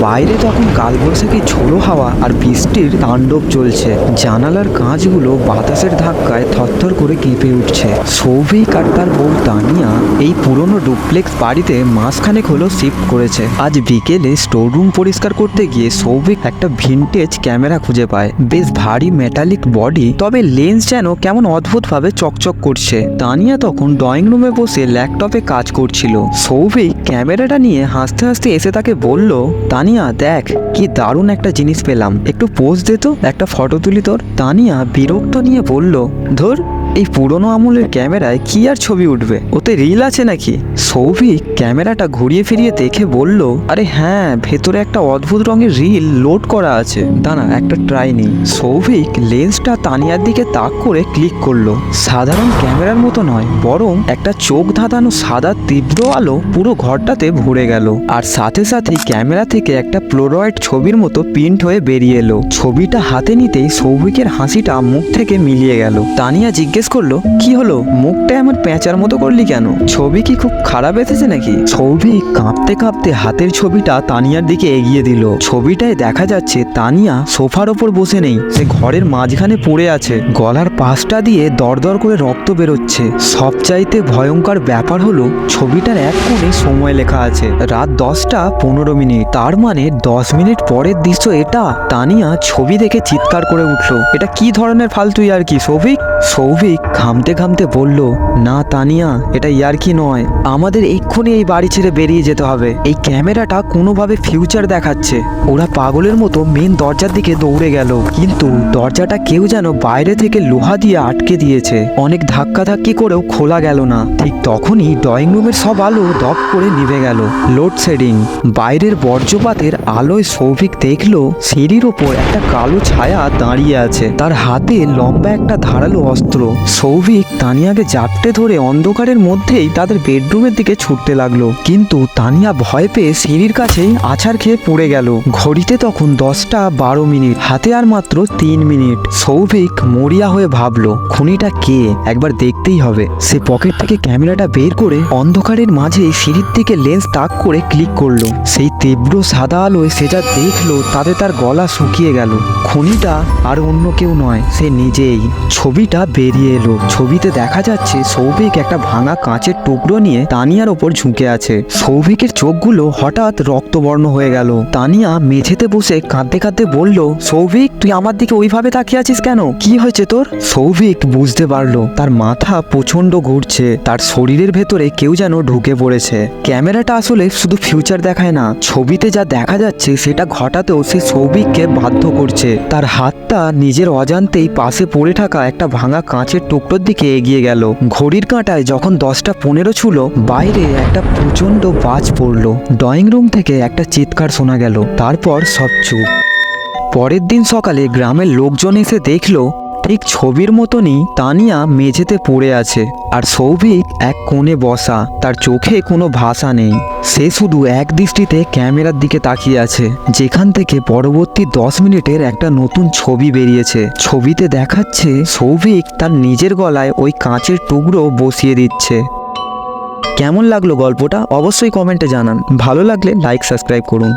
বাইরে তখন কালবৈশাখী ঝোড়ো হাওয়া আর বৃষ্টির তাণ্ডব চলছে। জানালার কাঁচগুলো বাতাসের ধাক্কায় থরথর করে কেঁপে উঠছে। সৌভিক আর তার বউ তানিয়া এই পুরনো ডুপ্লেক্স বাড়িতে মাসখানেক হলো শিফট করেছে। আজ বিকেলে স্টোররুম পরিষ্কার করতে গিয়ে সৌভিক একটা ভিনটেজ ক্যামেরা খুঁজে পায়। বেশ ভারী মেটালিক বডি, তবে লেন্স যেন কেমন অদ্ভুতভাবে চকচক করছে। তানিয়া তখন ড্রয়িং রুমে বসে ল্যাপটপে কাজ করছিল। সৌভিক ক্যামেরাটা নিয়ে হাসতে হাসতে এসে তাকে বলল, তানিয়া দেখ কি দারুণ একটা জিনিস পেলাম, একটু পোজ দে তো, একটা ফটো তুলি তোর। তানিয়া বিরক্ত নিয়ে বলল, ধর এই পুরনো আমলের ক্যামেরায় কি আর ছবি উঠবে, ওতে রিল আছে নাকি? সৌভিক ক্যামেরাটা ঘুরিয়ে ফিরিয়ে দেখে বলল, আরে হ্যাঁ, ভেতরে একটা অদ্ভুত রঙের রিল লোড করা আছে, দাঁড়া একটা ট্রাই নেই। সৌভিক লেন্সটা তানিয়ার দিকে তাক করে ক্লিক করলো। সাধারণ ক্যামেরার মতো নয়, বরং একটা চোখ ধাঁধানো সাদা তীব্র আলো পুরো ঘরটাতে ভরে গেল। আর সাথে সাথেই ক্যামেরা থেকে একটা পোলারয়েড ছবির মতো প্রিন্ট হয়ে বেরিয়ে এলো। ছবিটা হাতে নিতেই সৌভিকের হাসিটা মুখ থেকে মিলিয়ে গেল। তানিয়া জিজ্ঞেস করলো, কি হলো, মুখটা এমন প্যাঁচার মতো করলি কেন? ছবি কি খুব খারাপ এসেছে নাকি? সৌভিক কাঁপতে কাঁপতে হাতের ছবিটা তানিয়ার দিকে এগিয়ে দিল। ছবিটায় দেখা যাচ্ছে তানিয়া সোফার ওপর বসে নেই, সে ঘরের মাঝখানে পড়ে আছে। গলার পাশটা দিয়ে দরদর করে রক্ত বেরোচ্ছে। সবচাইতে ভয়ঙ্কর ব্যাপার হলো ছবিটার এক কোণে সময় লেখা আছে রাত 10:15। তার মানে 10 মিনিট পরের দৃশ্য এটা। তানিয়া ছবি দেখে চিৎকার করে উঠলো, এটা কি ধরনের ফালতু ইয়ার্কি সৌভিক? সৌভিক ঘামতে ঘামতে বলল, না তানিয়া, এটা ইয়ার্কি নয়, আমাদের এক্ষুনি এই বাড়ি ছেড়ে বেরিয়ে যেতে হবে। এই ক্যামেরাটা কোনোভাবে ফিউচার দেখাচ্ছে। ওরা পাগলের মতো মেন দরজার দিকে দৌড়ে গেল, কিন্তু দরজাটা কেউ যেন বাইরে থেকে লোহা দিয়ে আটকে দিয়েছে। অনেক ধাক্কাধাক্কি করেও খোলা গেল না। ঠিক তখনই ড্রয়িং রুমের সব আলো দপ করে নিভে গেল। লোডশেডিং। বাইরের বর্জ্যপাতের আলোয় সৌভিক দেখলো সিঁড়ির ওপর একটা কালো ছায়া দাঁড়িয়ে আছে, তার হাতে লম্বা একটা ধারালো অস্ত্র। সৌভিক তানিয়াকে জাপটে ধরে অন্ধকারের মধ্যেই তাদের বেডরুমের দিকে ছুটতে লাগলো, কিন্তু তানিয়া ভয় পেয়ে সিঁড়ির কাছেই আছাড় খেয়ে পড়ে গেল। ঘড়িতে তখন 10:12। হাতে আর মাত্র 3 মিনিট। সৌভিক মরিয়া হয়ে ভাবলো, খুনিটা কে, একবার দেখতেই হবে। সে পকেট থেকে ক্যামেরাটা বের করে অন্ধকারের মাঝে সিঁড়ির দিকে লেন্স তাক করে ক্লিক করলো। সেই তীব্র সাদা আলোয় সে যা দেখলো তাতে তার গলা শুকিয়ে গেল। খুনিটা আর অন্য কেউ নয়, সে নিজেই। ছবিটা বেরিয়ে এলো। ছবিতে দেখা যাচ্ছে সৌভিক একটা ভাঙা কাঁচের টুকরো নিয়ে তানিয়ার ওপর ঝুঁকে আছে। সৌভিকের চোখগুলো হঠাৎ রক্তবর্ণ হয়ে গেল। তানিয়া মেঝেতে বসে কাঁদতে কাঁদতে বলল, সৌভিক তুই আমার দিকে ওইভাবে তাকিয়ে আছিস কেন, কি হয়েছে তোর? সৌভিক বুঝতে পারলো তার মাথা প্রচন্ড ঘুরছে, তার শরীরের ভেতরে কেউ যেন ঢুকে পড়েছে। ক্যামেরাটা আসলে শুধু ফিউচার দেখায় না, ছবিতে যা দেখা যাচ্ছে সেটা ঘটাতেও সে সৌভিককে বাধ্য করছে। তার হাতটা নিজের অজান্তেই পাশে পড়ে থাকা একটা ভাঙা কাঁচের টুকরোর দিকে এগিয়ে গেল। ঘড়ির কাঁটায় যখন 10:15 ছিল, বাইরে একটা প্রচন্ড বাজ পড়ল। ড্রয়িং রুম থেকে একটা চিৎকার শোনা গেল, তারপর সব চুপ। পরের দিন সকালে গ্রামের লোকজন এসে দেখলো ঠিক ছবির মতনই তানিয়া মেঝেতে পড়ে আছে, আর সৌভিক এক কোণে বসা, তার চোখে কোনো ভাষা নেই। সে শুধু এক দৃষ্টিতে ক্যামেরার দিকে তাকিয়ে আছে, যেখান থেকে পরবর্তী 10 মিনিটের একটা নতুন ছবি বেরিয়েছে। ছবিতে দেখাচ্ছে সৌভিক তার নিজের গলায় ওই কাঁচের টুকরো বসিয়ে দিচ্ছে। কেমন লাগলো গল্পটা অবশ্যই কমেন্টে জানান। ভালো লাগলে লাইক সাবস্ক্রাইব করুন।